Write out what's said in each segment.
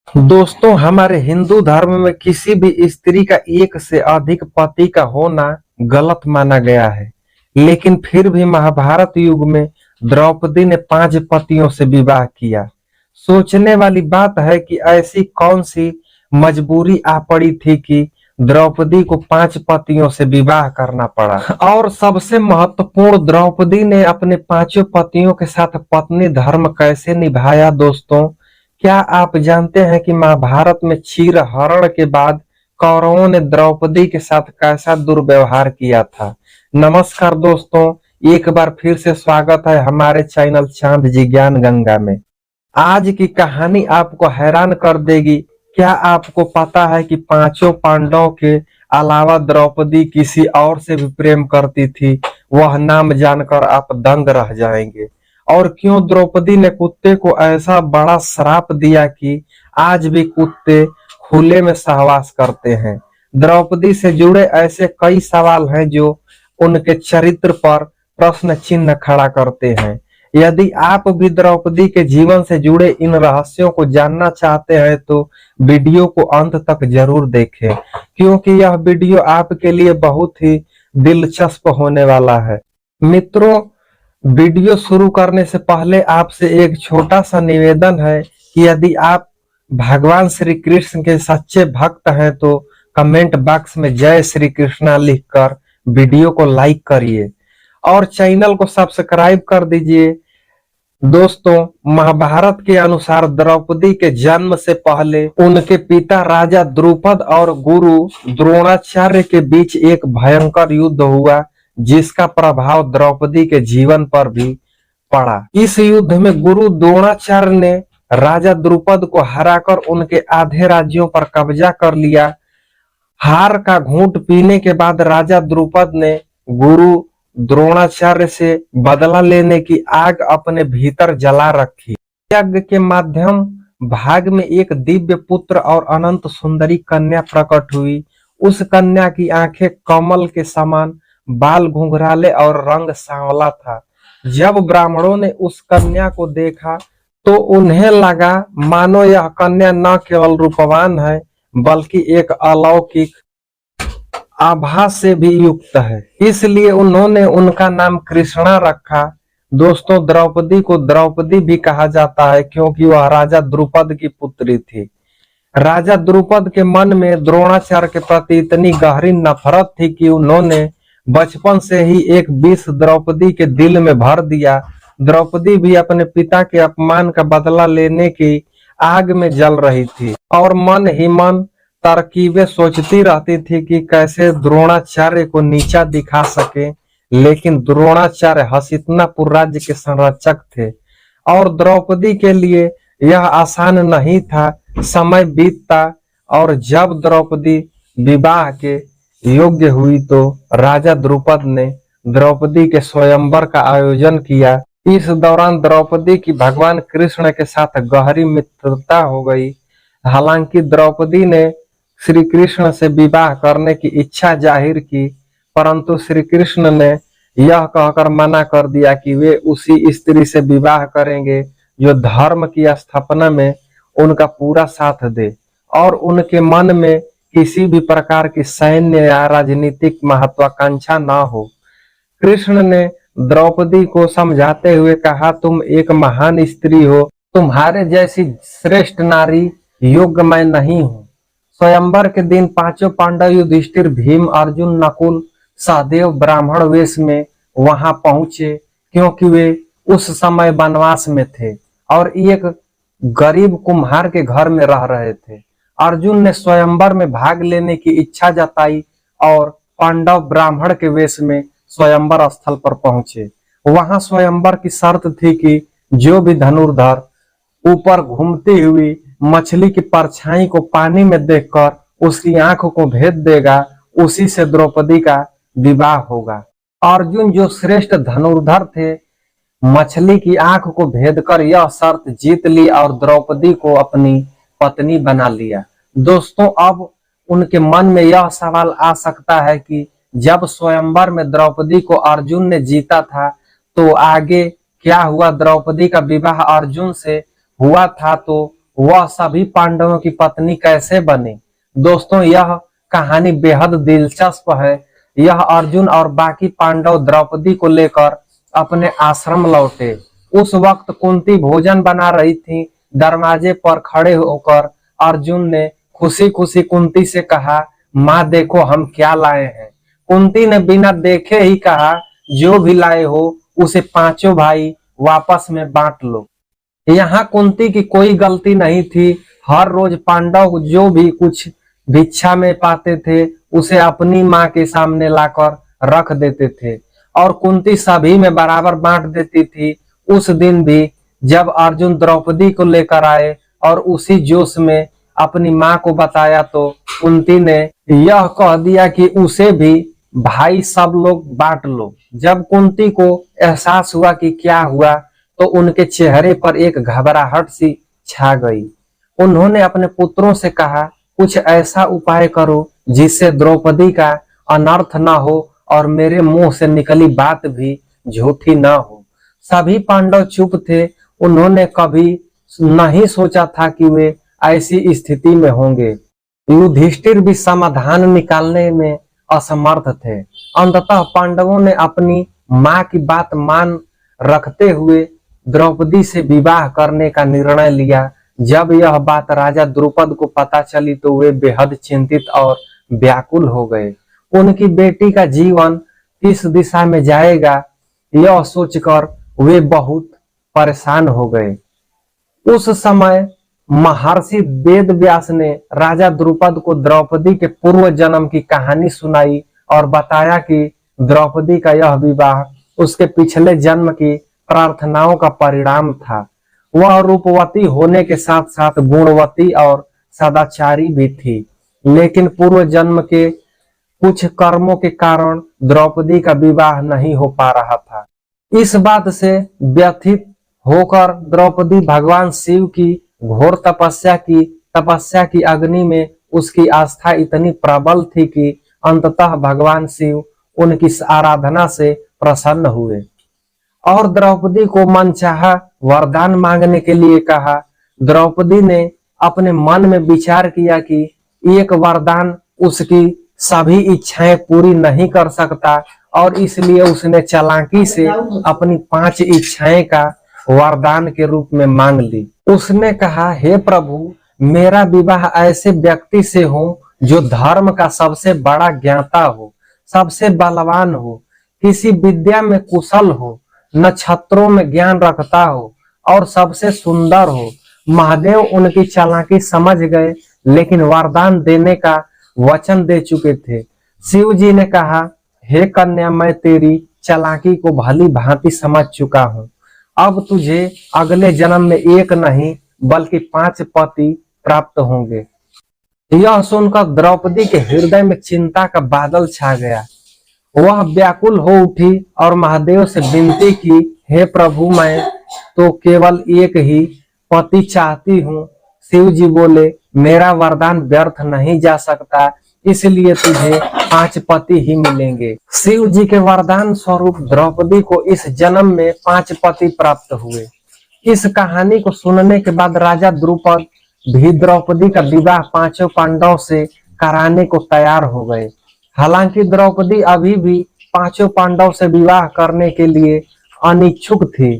दोस्तों, हमारे हिंदू धर्म में किसी भी स्त्री का एक से अधिक पति का होना गलत माना गया है। लेकिन फिर भी महाभारत युग में द्रौपदी ने 5 पतियों से विवाह किया। सोचने वाली बात है कि ऐसी कौन सी मजबूरी आ पड़ी थी कि द्रौपदी को 5 पतियों से विवाह करना पड़ा। और सबसे महत्वपूर्ण, द्रौपदी ने अपने 5 पतियों के साथ पत्नी धर्म कैसे निभाया। दोस्तों, क्या आप जानते हैं कि महाभारत में क्षीरहरण के बाद कौरवों ने द्रौपदी के साथ कैसा दुर्व्यवहार किया था। नमस्कार दोस्तों, एक बार फिर से स्वागत है हमारे चैनल चांद जी ज्ञान गंगा में। आज की कहानी आपको हैरान कर देगी। क्या आपको पता है कि 5 पांडवों के अलावा द्रौपदी किसी और से भी प्रेम करती थी। वह नाम जानकर आप दंग रह जाएंगे। और क्यों द्रौपदी ने कुत्ते को ऐसा बड़ा श्राप दिया कि आज भी कुत्ते खुले में सहवास करते हैं। द्रौपदी से जुड़े ऐसे कई सवाल हैं जो उनके चरित्र पर प्रश्न चिन्ह खड़ा करते हैं। यदि आप भी द्रौपदी के जीवन से जुड़े इन रहस्यों को जानना चाहते हैं तो वीडियो को अंत तक जरूर देखें, क्योंकि यह वीडियो आपके लिए बहुत ही दिलचस्प होने वाला है। मित्रों, वीडियो शुरू करने से पहले आपसे एक छोटा सा निवेदन है कि यदि आप भगवान श्री कृष्ण के सच्चे भक्त हैं तो कमेंट बॉक्स में जय श्री कृष्णा लिखकर वीडियो को लाइक करिए और चैनल को सब्सक्राइब कर दीजिए। दोस्तों, महाभारत के अनुसार द्रौपदी के जन्म से पहले उनके पिता राजा द्रुपद और गुरु द्रोणाचार्य के बीच एक भयंकर युद्ध हुआ, जिसका प्रभाव द्रौपदी के जीवन पर भी पड़ा। इस युद्ध में गुरु द्रोणाचार्य ने राजा द्रुपद को हराकर उनके आधे राज्यों पर कब्जा कर लिया। हार का घूंट पीने के बाद राजा द्रुपद ने गुरु द्रोणाचार्य से बदला लेने की आग अपने भीतर जला रखी। यज्ञ के माध्यम भाग में एक दिव्य पुत्र और अनंत सुंदरी कन्या प्रकट हुई। उस कन्या की आंखें कमल के समान, बाल घुंघराले और रंग सांवला था। जब ब्राह्मणों ने उस कन्या को देखा तो उन्हें लगा मानो यह कन्या न केवल रूपवान है बल्कि एक अलौकिक आभा से भी युक्त है। इसलिए उन्होंने उनका नाम कृष्णा रखा। दोस्तों, द्रौपदी को द्रौपदी भी कहा जाता है क्योंकि वह राजा द्रुपद की पुत्री थी। राजा द्रुपद के मन में द्रोणाचार्य के प्रति इतनी गहरी नफरत थी कि उन्होंने बचपन से ही एक विष द्रौपदी के दिल में भर दिया। द्रौपदी भी अपने पिता के अपमान का बदला लेने की आग में जल रही थी और मन ही मन तरकीबें सोचती रहती थी कि कैसे द्रोणाचार्य को नीचा दिखा सके। लेकिन द्रोणाचार्य हस्तिनापुर राज्य के संरक्षक थे और द्रौपदी के लिए यह आसान नहीं था। समय बीतता और जब द्रौपदी विवाह के योग्य हुई तो राजा द्रुपद ने द्रौपदी के स्वयंवर का आयोजन किया। इस दौरान द्रौपदी की भगवान कृष्ण के साथ गहरी मित्रता हो गई। हालांकि द्रौपदी ने श्री कृष्ण से विवाह करने की इच्छा जाहिर की, परंतु श्री कृष्ण ने यह कहकर मना कर दिया कि वे उसी स्त्री से विवाह करेंगे जो धर्म की स्थापना में उनका पूरा साथ दे और उनके मन में किसी भी प्रकार की सैन्य या राजनीतिक महत्वाकांक्षा न हो। कृष्ण ने द्रौपदी को समझाते हुए कहा, तुम एक महान स्त्री हो, तुम्हारे जैसी श्रेष्ठ नारी योग्य मैं नहीं हूँ। स्वयंवर के दिन 5 पांडव युधिष्ठिर, भीम, अर्जुन, नकुल, सहदेव ब्राह्मण वेश में वहां पहुंचे क्योंकि वे उस समय वनवास में थे और एक गरीब कुम्हार के घर में रह रहे थे। अर्जुन ने स्वयंवर में भाग लेने की इच्छा जताई और पांडव ब्राह्मण के वेश में स्वयंवर स्थल पर पहुंचे। वहां स्वयंवर की शर्त थी कि जो भी धनुर्धर ऊपर घूमती हुई मछली की परछाई को पानी में देखकर उसकी आंख को भेद देगा, उसी से द्रौपदी का विवाह होगा। अर्जुन, जो श्रेष्ठ धनुर्धर थे, मछली की आंख को भेदकर यह शर्त जीत ली और द्रौपदी को अपनी पत्नी बना लिया। दोस्तों, अब उनके मन में यह सवाल आ सकता है कि जब स्वयंवर में द्रौपदी को अर्जुन ने जीता था तो आगे क्या हुआ। द्रौपदी का विवाह अर्जुन से हुआ था तो वह सभी पांडवों की पत्नी कैसे बनी। दोस्तों, यह कहानी बेहद दिलचस्प है। यह अर्जुन और बाकी पांडव द्रौपदी को लेकर अपने आश्रम लौटे। उस वक्त कुंती भोजन बना रही थी। दरवाजे पर खड़े होकर अर्जुन ने खुशी खुशी कुंती से कहा, माँ देखो हम क्या लाए हैं। कुंती ने बिना देखे ही कहा, जो भी लाए हो उसे पांचों भाई वापस में बांट लो। यहाँ कुंती की कोई गलती नहीं थी। हर रोज पांडव जो भी कुछ भिक्षा में पाते थे उसे अपनी माँ के सामने लाकर रख देते थे और कुंती सभी में बराबर बांट देती थी। उस दिन भी जब अर्जुन द्रौपदी को लेकर आए और उसी जोश में अपनी माँ को बताया तो कुंती ने यह कह दिया कि उसे भी भाई सब लोग बांट लो। जब कुंती को एहसास हुआ कि क्या हुआ तो उनके चेहरे पर एक घबराहट सी छा गई। उन्होंने अपने पुत्रों से कहा, कुछ ऐसा उपाय करो जिससे द्रौपदी का अनर्थ न हो और मेरे मुंह से निकली बात भी झूठी न हो। सभी पांडव चुप थे। उन्होंने कभी नहीं सोचा था कि वे ऐसी स्थिति में होंगे। युधिष्ठिर भी समाधान निकालने में असमर्थ थे। अंततः पांडवों ने अपनी माँ की बात मान रखते हुए द्रौपदी से विवाह करने का निर्णय लिया। जब यह बात राजा द्रुपद को पता चली तो वे बेहद चिंतित और व्याकुल हो गए। उनकी बेटी का जीवन किस दिशा में जाएगा यह सोचकर वे बहुत परेशान हो गए। उस समय महर्षि वेद व्यास ने राजा द्रुपद को द्रौपदी के पूर्व जन्म की कहानी सुनाई और बताया कि द्रौपदी का यह विवाह उसके पिछले जन्म की प्रार्थनाओं का परिणाम था। वह रूपवती होने के साथ साथ गुणवती और सदाचारी भी थी, लेकिन पूर्व जन्म के कुछ कर्मों के कारण द्रौपदी का विवाह नहीं हो पा रहा था। इस बात से व्यथित होकर द्रौपदी भगवान शिव की घोर तपस्या की अग्नि में उसकी आस्था इतनी प्रबल थी कि अंततः भगवान शिव उनकी आराधना से प्रसन्न हुए और द्रौपदी को मनचाहा वरदान मांगने के लिए कहा। द्रौपदी ने अपने मन में विचार किया कि एक वरदान उसकी सभी इच्छाएं पूरी नहीं कर सकता और इसलिए उसने चालाकी से अपनी 5 इच्छाएं का वरदान के रूप में मांग ली। उसने कहा, हे प्रभु, मेरा विवाह ऐसे व्यक्ति से हो जो धर्म का सबसे बड़ा ज्ञाता हो, सबसे बलवान हो, किसी विद्या में कुशल हो, नक्षत्रों में ज्ञान रखता हो और सबसे सुंदर हो। महादेव उनकी चालाकी समझ गए, लेकिन वरदान देने का वचन दे चुके थे। शिव जी ने कहा, हे कन्या, मैं तेरी चालाकी को भली भांति समझ चुका हूँ। अब तुझे अगले जन्म में एक नहीं बल्कि 5 पति प्राप्त होंगे। यह सुनकर द्रौपदी के हृदय में चिंता का बादल छा गया। वह व्याकुल हो उठी और महादेव से विनती की, हे प्रभु, मैं तो केवल एक ही पति चाहती हूँ। शिव जी बोले, मेरा वरदान व्यर्थ नहीं जा सकता, इसलिए तुझे 5 पति ही मिलेंगे। शिव जी के वरदान स्वरूप द्रौपदी को इस जन्म में 5 पति प्राप्त हुए। इस कहानी को सुनने के बाद राजा द्रुपद भी द्रौपदी का विवाह 5 पांडव से कराने को तैयार हो गए। हालांकि द्रौपदी अभी भी 5 पांडव से विवाह करने के लिए अनिच्छुक थी,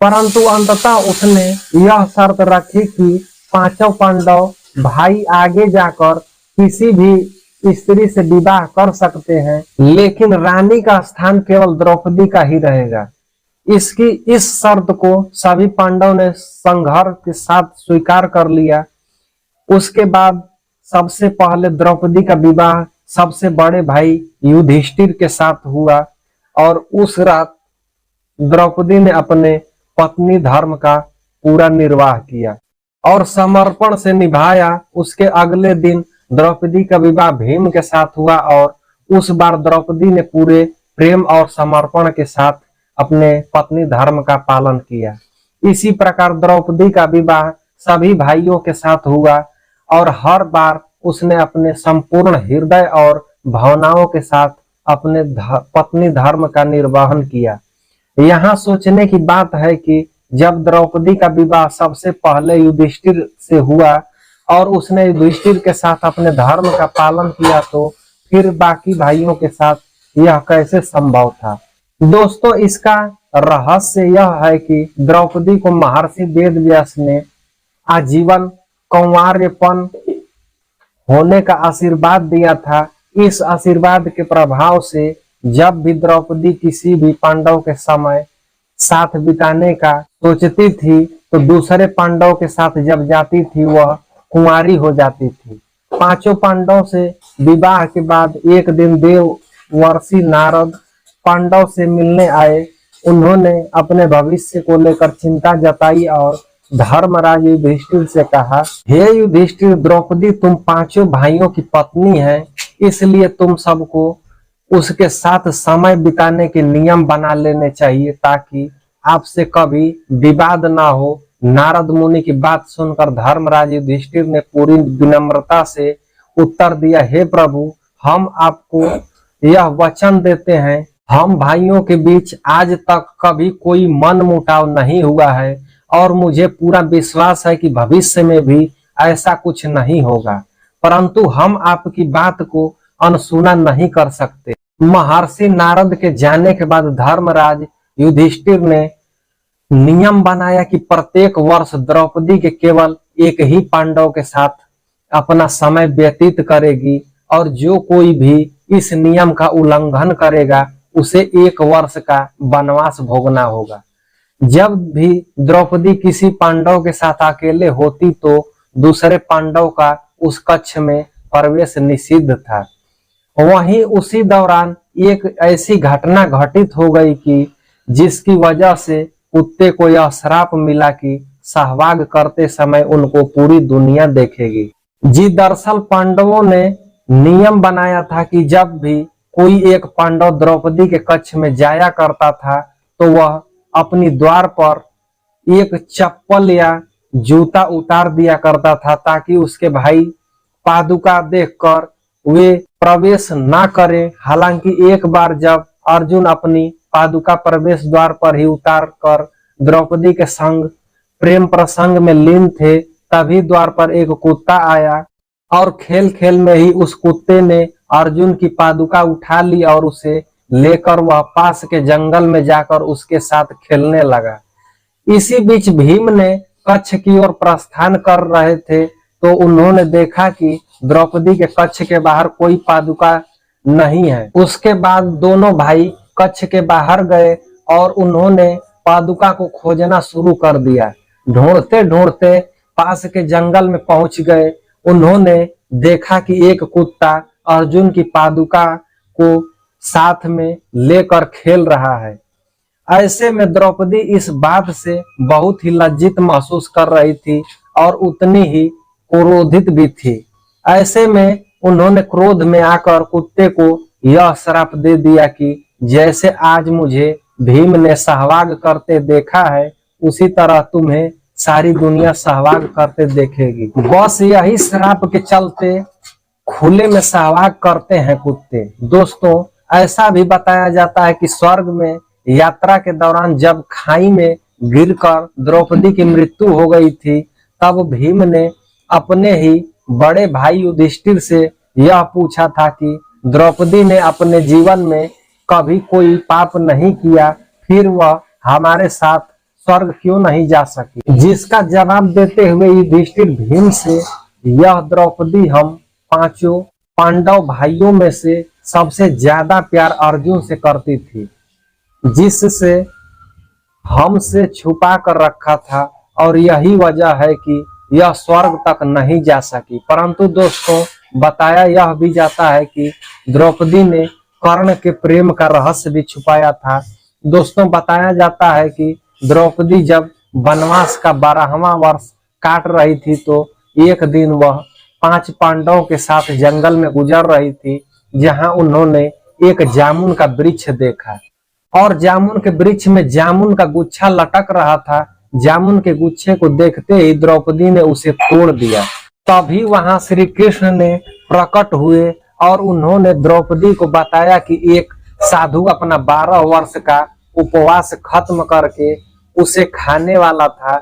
परंतु अंततः उसने यह शर्त रखी कि 5 पांडव भाई आगे जाकर किसी भी स्त्री से विवाह कर सकते हैं, लेकिन रानी का स्थान केवल द्रौपदी का ही रहेगा। इस शर्त को सभी पांडव ने संघर्ष के साथ स्वीकार कर लिया। उसके बाद सबसे पहले द्रौपदी का विवाह सबसे बड़े भाई युधिष्ठिर के साथ हुआ और उस रात द्रौपदी ने अपने पत्नी धर्म का पूरा निर्वाह किया और समर्पण से निभाया। उसके अगले दिन द्रौपदी का विवाह भीम के साथ हुआ और उस बार द्रौपदी ने पूरे प्रेम और समर्पण के साथ अपने पत्नी धर्म का पालन किया। इसी प्रकार द्रौपदी का विवाह सभी भाइयों के साथ हुआ और हर बार उसने अपने संपूर्ण हृदय और भावनाओं के साथ अपने पत्नी धर्म का निर्वहन किया। यहाँ सोचने की बात है कि जब द्रौपदी का विवाह सबसे पहले युधिष्ठिर से हुआ और उसने युधिष्ठिर के साथ अपने धर्म का पालन किया, तो फिर बाकी भाइयों के साथ यह कैसे संभव था। दोस्तों, इसका रहस्य यह है कि द्रौपदी को महर्षि वेदव्यास ने आजीवन कौमार्यपन होने का आशीर्वाद दिया था। इस आशीर्वाद के प्रभाव से जब भी द्रौपदी किसी भी पांडव के समय साथ बिताने का सोचती थी, तो दूसरे पांडव के साथ जब जाती थी वह कुंवारी हो जाती थी। पांचों पांडव से विवाह के बाद एक दिन देवर्षि नारद पांडव से मिलने आए। उन्होंने अपने भविष्य को लेकर चिंता जताई और धर्मराज युधिष्ठिर से कहा, हे युधिष्ठिर, द्रौपदी तुम पांचों भाइयों की पत्नी है, इसलिए तुम सबको उसके साथ समय बिताने के नियम बना लेने चाहिए ताकि आपसे कभी विवाद ना हो। नारद मुनि की बात सुनकर धर्मराज युधिष्ठिर ने पूरी विनम्रता से उत्तर दिया, हे प्रभु, हम आपको यह वचन देते हैं, हम भाइयों के बीच आज तक कभी कोई मन मुटाव नहीं हुआ है और मुझे पूरा विश्वास है कि भविष्य में भी ऐसा कुछ नहीं होगा, परंतु हम आपकी बात को अनसुना नहीं कर सकते। महर्षि नारद के जाने के बाद धर्मराज युधिष्ठिर ने नियम बनाया कि प्रत्येक वर्ष द्रौपदी के केवल एक ही पांडव के साथ अपना समय व्यतीत करेगी और जो कोई भी इस नियम का उल्लंघन करेगा उसे 1 वर्ष का वनवास भोगना होगा। जब भी द्रौपदी किसी पांडव के साथ अकेले होती तो दूसरे पांडव का उस कक्ष में प्रवेश निषिद्ध था। वहीं उसी दौरान एक ऐसी घटना घटित हो गई कि जिसकी वजह से कुत्ते को यह श्राप मिला कि सहवाग करते समय उनको पूरी दुनिया देखेगी। जी, दरअसल पांडवों ने नियम बनाया था कि जब भी कोई एक पांडव द्रौपदी के कक्ष में जाया करता था तो वह अपनी द्वार पर एक चप्पल या जूता उतार दिया करता था ताकि उसके भाई पादुका देखकर वे प्रवेश ना करें। हालांकि एक बार जब अर्जुन अपनी पादुका प्रवेश द्वार पर ही उतार कर द्रौपदी के संग प्रेम प्रसंग में लीन थे, तभी द्वार पर एक कुत्ता आया और खेल खेल में ही उस कुत्ते ने अर्जुन की पादुका उठा ली और उसे लेकर वह पास के जंगल में जाकर उसके साथ खेलने लगा। इसी बीच भीम ने कक्ष की ओर प्रस्थान कर रहे थे तो उन्होंने देखा कि द्रौपदी के कक्ष के बाहर कोई पादुका नहीं है। उसके बाद दोनों भाई कक्ष के बाहर गए और उन्होंने पादुका को खोजना शुरू कर दिया। ढूंढते ढूंढते पास के जंगल में पहुंच गए। उन्होंने देखा कि एक कुत्ता अर्जुन की पादुका को साथ में लेकर खेल रहा है। ऐसे में द्रौपदी इस बात से बहुत ही लज्जित महसूस कर रही थी और उतनी ही क्रोधित भी थी। ऐसे में उन्होंने क्रोध में आकर कुत्ते को यह श्राप दे दिया कि जैसे आज मुझे भीम ने सहवाग करते देखा है उसी तरह तुम्हें सारी दुनिया सहवाग करते देखेगी। बस यही श्राप के चलते खुले में सहवाग करते हैं कुत्ते। दोस्तों, ऐसा भी बताया जाता है कि स्वर्ग में यात्रा के दौरान जब खाई में गिरकर द्रौपदी की मृत्यु हो गई थी, तब भीम ने अपने ही बड़े भाई युधिष्ठिर से यह पूछा था कि द्रौपदी ने अपने जीवन में कभी कोई पाप नहीं किया, फिर वह हमारे साथ स्वर्ग क्यों नहीं जा सकी। जिसका जवाब देते हुए युधिष्ठिर भीम से, यह द्रौपदी हम पांचों पांडव भाइयों में से सबसे ज्यादा प्यार अर्जुन से करती थी, जिससे हमसे छुपा कर रखा था और यही वजह है कि यह स्वर्ग तक नहीं जा सकी। परंतु दोस्तों, बताया यह भी जाता है कि द्रौपदी ने कर्ण के प्रेम का रहस्य भी छुपाया था। दोस्तों, बताया जाता है कि द्रौपदी जब वनवास का 12वां वर्ष काट रही थी तो एक दिन वह 5 पांडवों के साथ जंगल में गुजर रही थी, जहां उन्होंने एक जामुन का वृक्ष देखा और जामुन के वृक्ष में जामुन का गुच्छा लटक रहा था। जामुन के गुच्छे को देखते ही द्रौपदी ने उसे तोड़ दिया। तभी वहां श्री कृष्ण ने प्रकट हुए और उन्होंने द्रौपदी को बताया कि एक साधु अपना 12 वर्ष का उपवास खत्म करके उसे खाने वाला था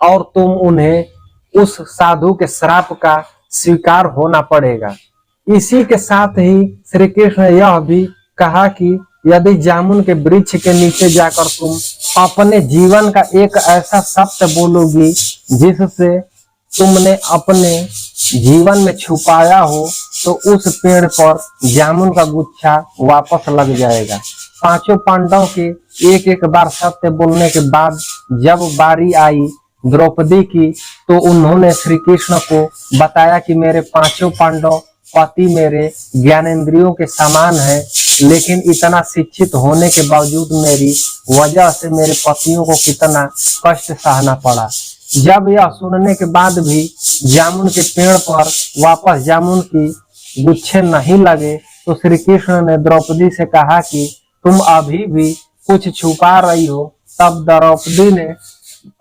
और तुम उन्हें उस साधु के श्राप का स्वीकार होना पड़ेगा। इसी के साथ ही श्री कृष्ण ने यह भी कहा कि यदि जामुन के वृक्ष के नीचे जाकर तुम अपने जीवन का एक ऐसा सत्य बोलोगी जिससे तुमने अपने जीवन में छुपाया हो, तो उस पेड़ पर जामुन का गुच्छा वापस लग जाएगा। पांचों पांडवों के एक एक बार सत्य बोलने के बाद जब बारी आई द्रौपदी की, तो उन्होंने श्री कृष्ण को बताया कि मेरे पांचों पांडव पति मेरे ज्ञानेंद्रियों के समान है, लेकिन इतना शिक्षित होने के बावजूद मेरी वजह से मेरे पतियों को कितना कष्ट सहना पड़ा। जब यह सुनने के बाद भी जामुन के पेड़ पर वापस जामुन की गुच्छे नहीं लगे, तो श्री कृष्ण ने द्रौपदी से कहा कि तुम अभी भी कुछ छुपा रही हो। तब द्रौपदी ने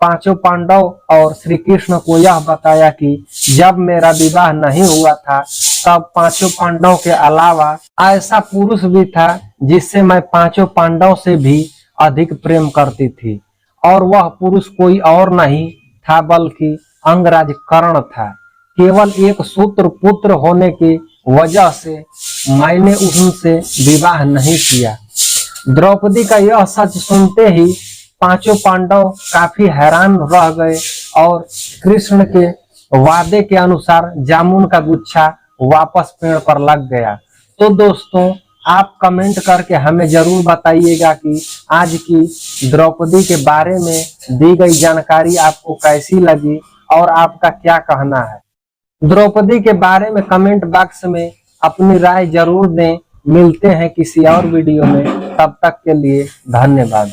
पांचों पांडव और श्री कृष्ण को यह बताया कि जब मेरा विवाह नहीं हुआ था तब पांचों पांडव के अलावा ऐसा पुरुष भी था जिससे मैं पांचों पांडव से भी अधिक प्रेम करती थी, और वह पुरुष कोई और नहीं था बल्कि अंगराज कर्ण था। केवल एक सूत्र पुत्र होने की वजह से मैंने उनसे विवाह नहीं किया। द्रौपदी का यह सच सुनते ही पांचों पांडव काफी हैरान रह गए और कृष्ण के वादे के अनुसार जामुन का गुच्छा वापस पेड़ पर लग गया। तो दोस्तों, आप कमेंट करके हमें जरूर बताइएगा कि आज की द्रौपदी के बारे में दी गई जानकारी आपको कैसी लगी और आपका क्या कहना है। द्रौपदी के बारे में कमेंट बॉक्स में अपनी राय जरूर दें। मिलते हैं किसी और वीडियो में, तब तक के लिए धन्यवाद।